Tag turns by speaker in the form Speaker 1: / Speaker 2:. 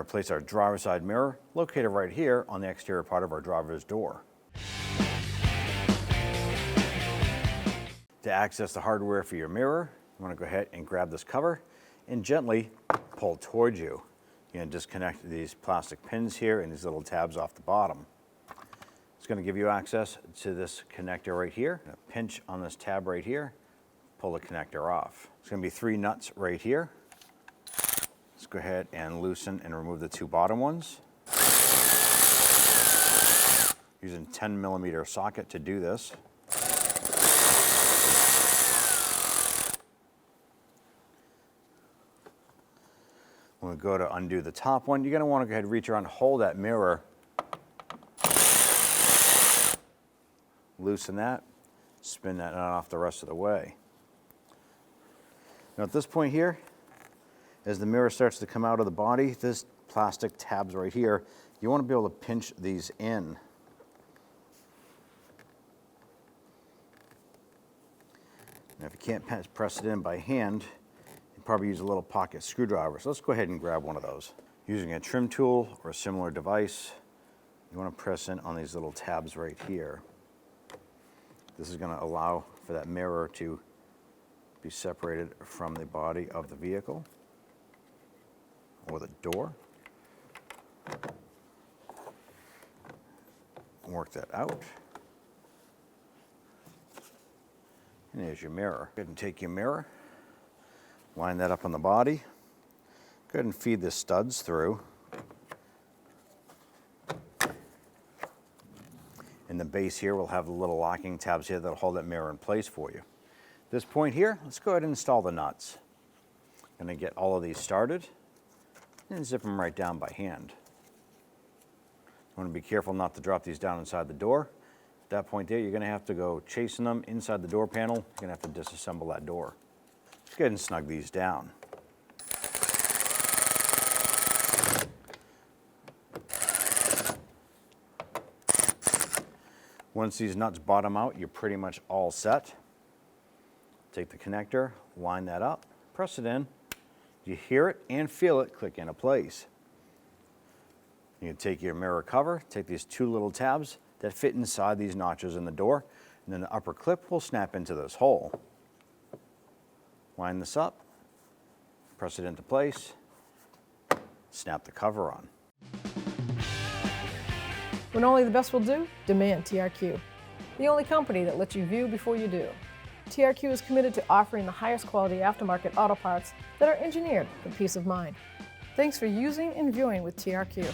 Speaker 1: to place our driver's side mirror, located right here on the exterior part of our driver's door. To access the hardware for your mirror, you want to go ahead and grab this cover and gently pull towards you. You're going to disconnect these plastic pins here and these little tabs off the bottom. It's going to give you access to this connector right here. Pinch on this tab right here, pull the connector off. It's going to be 3 nuts right here. Let's go ahead and loosen and remove the 2 bottom ones. Using 10mm socket to do this. When we go to undo the top one, you're going to want to go ahead and reach around and hold that mirror. Loosen that, spin that nut off the rest of the way. Now at this point here, as the mirror starts to come out of the body, this plastic tabs right here, you want to be able to pinch these in. Now if you can't press it in by hand, you probably use a little pocket screwdriver. So let's go ahead and grab one of those. Using a trim tool or a similar device, you want to press in on these little tabs right here. This is going to allow for that mirror to be separated from the body of the vehicle or the door. Work that out. And there's your mirror. Go ahead and take your mirror, line that up on the body. Go ahead and feed the studs through. In the base here, we'll have the little locking tabs here that'll hold that mirror in place for you. At this point here, let's go ahead and install the nuts. I'm going to get all of these started and zip them right down by hand. You want to be careful not to drop these down inside the door. At that point there, you're going to have to go chasing them inside the door panel. You're going to have to disassemble that door. Let's go ahead and snug these down. Once these nuts bottom out, you're pretty much all set. Take the connector, line that up, press it in. You hear it and feel it click into place. You can take your mirror cover, take these 2 little tabs that fit inside these notches in the door, and then the upper clip will snap into this hole. Line this up, press it into place, snap the cover on.
Speaker 2: When only the best will do, demand TRQ. The only company that lets you view before you do. TRQ is committed to offering the highest quality aftermarket auto parts that are engineered for peace of mind. Thanks for using and viewing with TRQ.